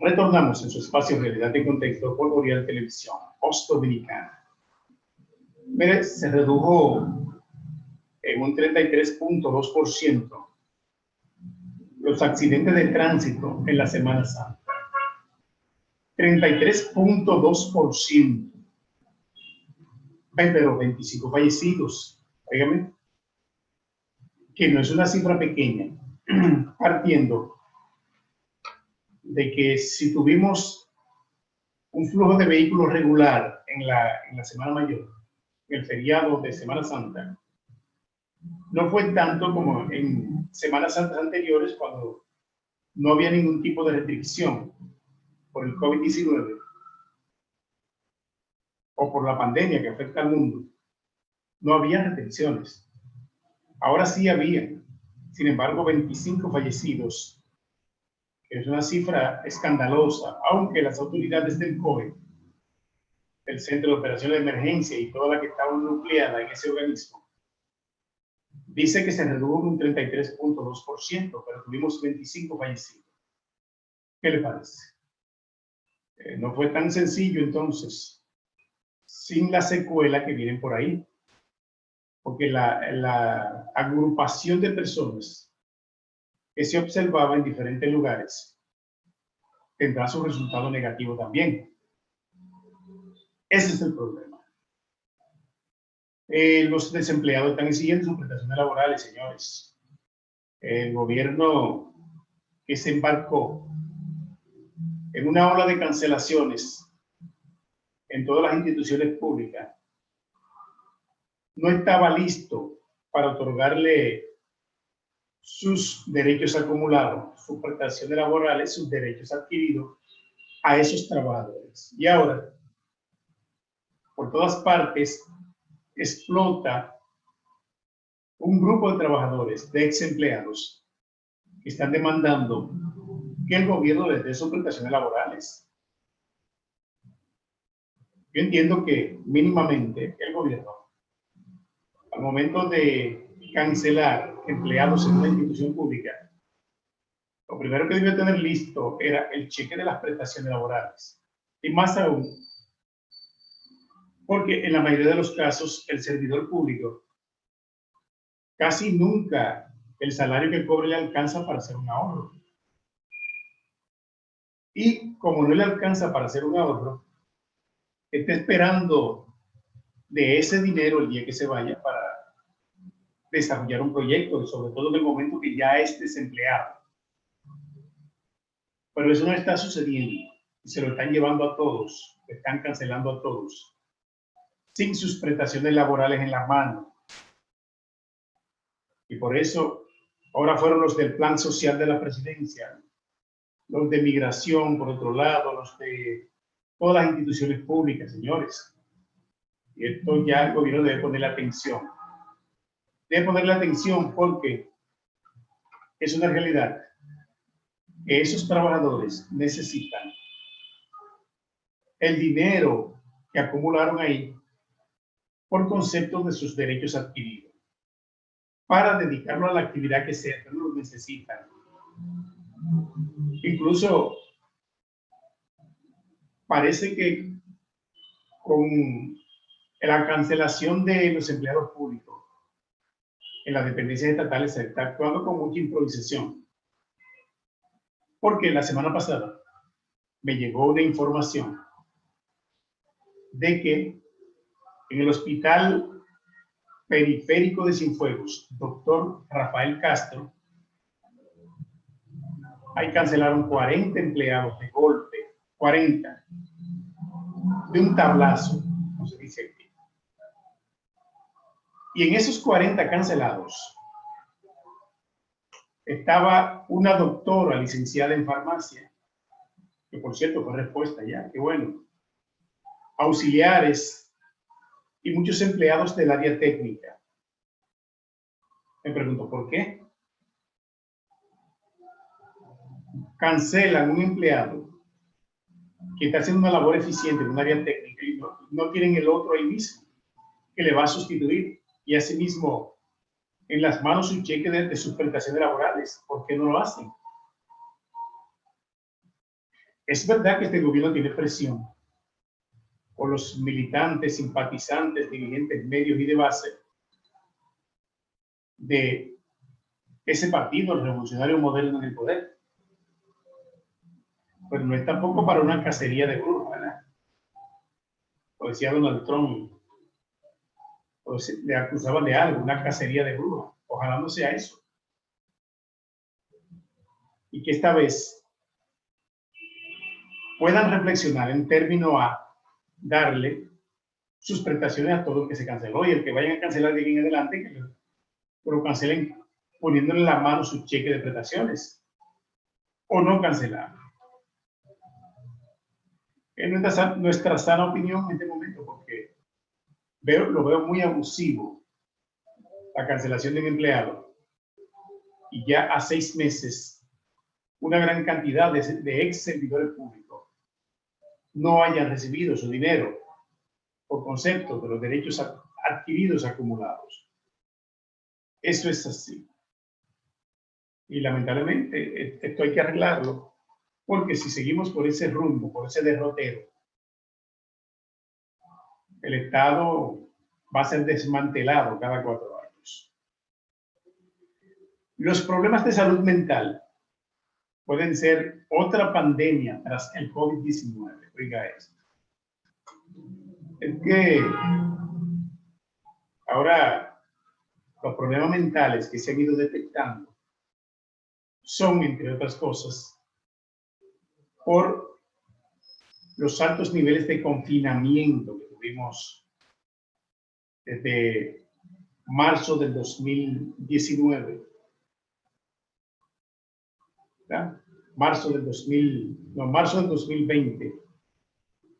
Retornamos en su espacio Realidad de Contexto por Orial Televisión, Voz Dominicana. Mire, se redujo en un 33.2% los accidentes de tránsito en la Semana Santa. 33.2%. Pero 25 fallecidos. Óigame, que no es una cifra pequeña, partiendo de que si tuvimos un flujo de vehículos regular en la Semana Mayor, en el feriado de Semana Santa, no fue tanto como en Semanas Santas anteriores, cuando no había ningún tipo de restricción por el COVID-19 o por la pandemia que afecta al mundo. No había restricciones. Ahora sí había. Sin embargo, 25 fallecidos, que es una cifra escandalosa, aunque las autoridades del COE, el Centro de Operaciones de Emergencia y toda la que estaba nucleada en ese organismo, dice que se redujo un 33.2%, pero tuvimos 25 fallecidos. ¿Qué le parece? No fue tan sencillo entonces, sin la secuela que vienen por ahí, porque la agrupación de personas que se observaba en diferentes lugares tendrá su resultado negativo también. Ese es el problema. Los desempleados están exigiendo sus prestaciones laborales, señores. El gobierno que se embarcó en una ola de cancelaciones en todas las instituciones públicas no estaba listo para otorgarle sus derechos acumulados, sus prestaciones laborales, sus derechos adquiridos a esos trabajadores. Y ahora, por todas partes, explota un grupo de trabajadores, de ex empleados, que están demandando que el gobierno les dé sus prestaciones laborales. Yo entiendo que mínimamente el gobierno, al momento de cancelar empleados en una institución pública, lo primero que debió tener listo era el cheque de las prestaciones laborales. Y más aún, porque en la mayoría de los casos el servidor público casi nunca el salario que cobre le alcanza para hacer un ahorro. Y como no le alcanza para hacer un ahorro, está esperando de ese dinero el día que se vaya para desarrollar un proyecto, sobre todo en el momento que ya es desempleado. Pero eso no está sucediendo. Se lo están llevando a todos, están cancelando a todos, sin sus prestaciones laborales en la mano. Y por eso, ahora fueron los del Plan Social de la Presidencia, los de Migración, por otro lado, los de todas las instituciones públicas, señores. Y esto ya el gobierno debe ponerle atención. Debe ponerle atención porque es una realidad que esos trabajadores necesitan el dinero que acumularon ahí por concepto de sus derechos adquiridos, para dedicarlo a la actividad que sea, que lo necesitan. Incluso parece que con la cancelación de los empleados públicos en las dependencias estatales se está actuando con mucha improvisación. Porque la semana pasada me llegó una información de que en el Hospital Periférico de Cienfuegos, doctor Rafael Castro, ahí cancelaron 40 empleados de golpe, 40, de un tablazo, como se dice aquí. Y en esos 40 cancelados estaba una doctora licenciada en farmacia, que por cierto fue respuesta ya, qué bueno, auxiliares y muchos empleados del área técnica. Me pregunto, ¿por qué? Cancelan un empleado que está haciendo una labor eficiente en un área técnica y no tienen el otro ahí mismo que le va a sustituir, y asimismo en las manos un cheque de sus prestaciones laborales. ¿Por qué no lo hacen? Es verdad que este gobierno tiene presión por los militantes, simpatizantes, dirigentes medios y de base de ese partido, el Revolucionario Moderno en el poder. Pero no es tampoco para una cacería de brujas, ¿verdad? Lo decía Donald Trump, o le acusaban de algo, una cacería de brujas. Ojalá no sea eso. Y que esta vez puedan reflexionar en términos a darle sus prestaciones a todo el que se canceló, y el que vayan a cancelar de aquí en adelante, que lo cancelen poniéndole en la mano su cheque de prestaciones o no cancelar. Es nuestra sana opinión en este momento, porque lo veo muy abusivo la cancelación de un empleado, y ya a 6 meses una gran cantidad de ex servidores públicos no hayan recibido su dinero por concepto de los derechos adquiridos acumulados. Eso es así. Y lamentablemente esto hay que arreglarlo, porque si seguimos por ese rumbo, por ese derrotero, el Estado va a ser desmantelado cada 4 años. Los problemas de salud mental pueden ser otra pandemia tras el COVID-19. Oiga esto. Es que ahora los problemas mentales que se han ido detectando son, entre otras cosas, por los altos niveles de confinamiento que tuvimos desde marzo del 2019. ¿Verdad? Marzo del 2020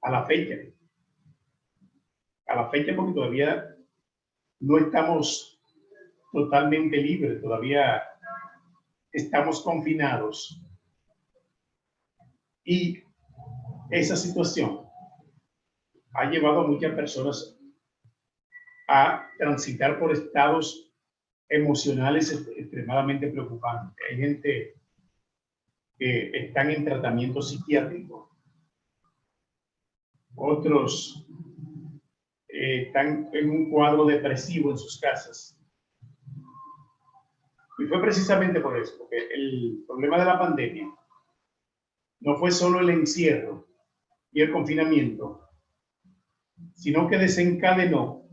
a la fecha. A la fecha, porque todavía no estamos totalmente libres, todavía estamos confinados. Y esa situación ha llevado a muchas personas a transitar por estados emocionales extremadamente preocupantes. Hay gente que están en tratamiento psiquiátrico, otros están en un cuadro depresivo en sus casas. Y fue precisamente por eso, porque el problema de la pandemia no fue solo el encierro y el confinamiento, sino que desencadenó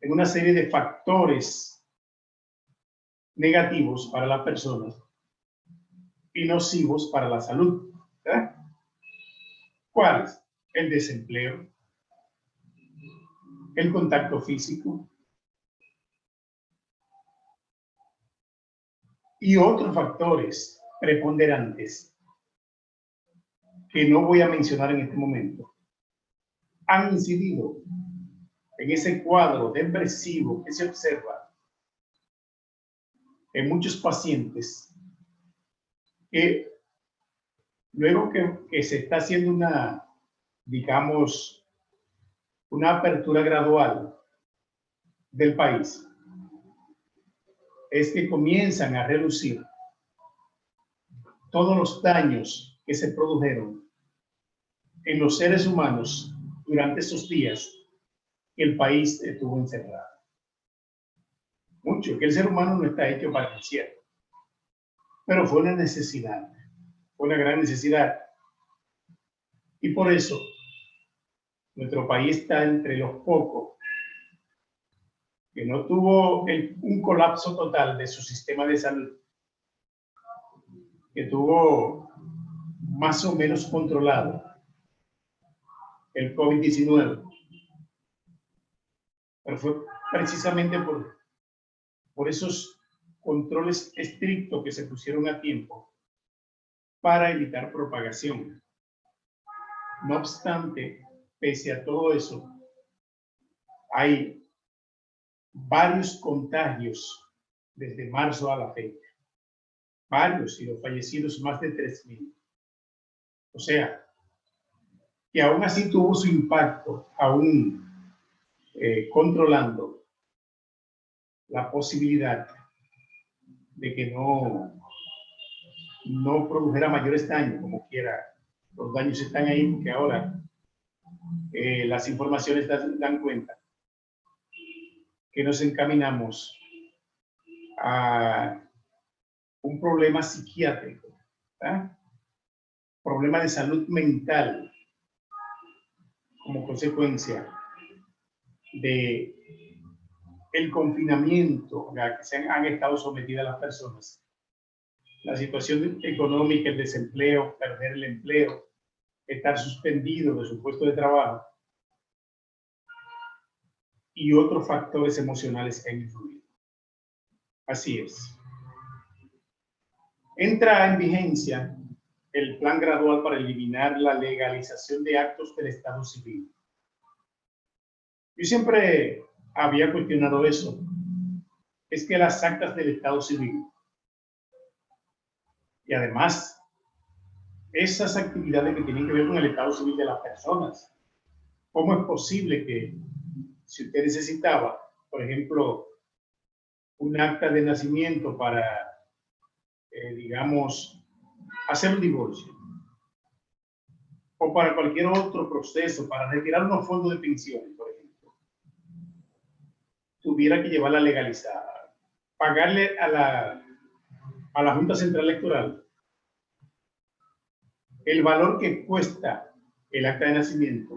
en una serie de factores negativos para las personas y nocivos para la salud. ¿Verdad? ¿Cuáles? El desempleo, el contacto físico y otros factores preponderantes que no voy a mencionar en este momento, han incidido en ese cuadro depresivo que se observa en muchos pacientes que luego que se está haciendo una, digamos, una apertura gradual del país, es que comienzan a relucir todos los daños que se produjeron en los seres humanos durante esos días que el país estuvo encerrado. Mucho, que el ser humano no está hecho para el encierro, pero fue una necesidad, fue una gran necesidad. Y por eso nuestro país está entre los pocos que no tuvo un colapso total de su sistema de salud, que tuvo más o menos controlado el COVID-19. Pero fue precisamente por esos controles estrictos que se pusieron a tiempo para evitar propagación. No obstante, pese a todo eso, hay varios contagios desde marzo a la fecha. Varios, y los fallecidos más de 3,000. O sea, que aún así tuvo su impacto, aún controlando la posibilidad de que no produjera mayores daños, como quiera Los daños están ahí porque ahora las informaciones dan cuenta que nos encaminamos a un problema psiquiátrico, ¿verdad? Problema de salud mental como consecuencia de el confinamiento a que han estado sometidas las personas, la situación económica, el desempleo, perder el empleo, estar suspendido de su puesto de trabajo y otros factores emocionales que han influido. Así es. Entra en vigencia el plan gradual para eliminar la legalización de actos del Estado civil. Yo siempre había cuestionado eso. Es que las actas del Estado civil y además esas actividades que tienen que ver con el Estado civil de las personas, ¿cómo es posible que si usted necesitaba, por ejemplo, un acta de nacimiento para, digamos, hacer un divorcio, o para cualquier otro proceso, para retirar unos fondos de pensiones, por ejemplo, tuviera que llevarla legalizada, pagarle a la Junta Central Electoral el valor que cuesta el acta de nacimiento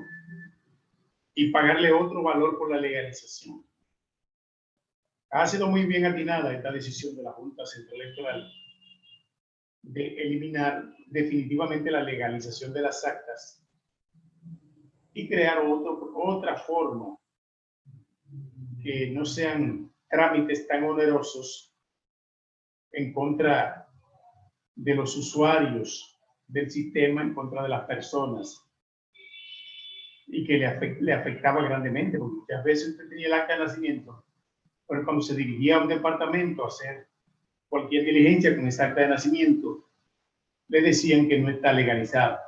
y pagarle otro valor por la legalización? Ha sido muy bien atinada esta decisión de la Junta Central Electoral de eliminar definitivamente la legalización de las actas y crear otra forma que no sean trámites tan onerosos en contra de los usuarios del sistema, en contra de las personas, y que le afectaba grandemente, porque muchas veces usted tenía el acta de nacimiento, pero cuando se dirigía a un departamento a hacer cualquier diligencia con esa acta de nacimiento, le decían que no está legalizada.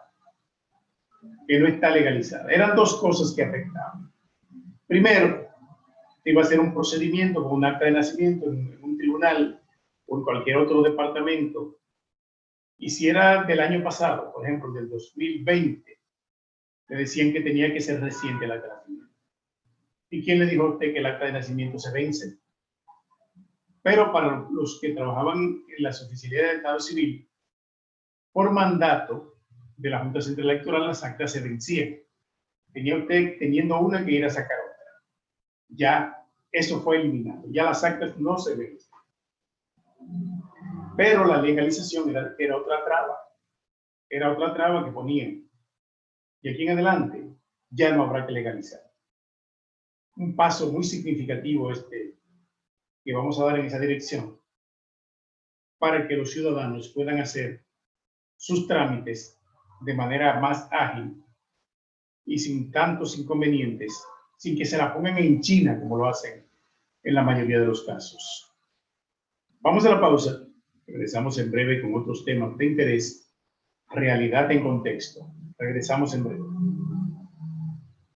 Que no está legalizada. Eran dos cosas que afectaban. Primero, iba a hacer un procedimiento con un acta de nacimiento en un tribunal o en cualquier otro departamento. Y si era del año pasado, por ejemplo, del 2020, le decían que tenía que ser reciente el acta de nacimiento. ¿Y quién le dijo a usted que el acta de nacimiento se vence? Pero para los que trabajaban en las oficialidades del Estado Civil, por mandato de la Junta Central Electoral, las actas se vencían. Tenía usted teniendo una que ir a sacar otra. Ya eso fue eliminado. Ya las actas no se vencen. Pero la legalización era otra traba. Era otra traba que ponían. Y aquí en adelante ya no habrá que legalizar. Un paso muy significativo que vamos a dar en esa dirección para que los ciudadanos puedan hacer sus trámites de manera más ágil y sin tantos inconvenientes, sin que se la pongan en China como lo hacen en la mayoría de los casos. Vamos a la pausa. Regresamos en breve con otros temas de interés. Realidad en contexto. Regresamos en breve.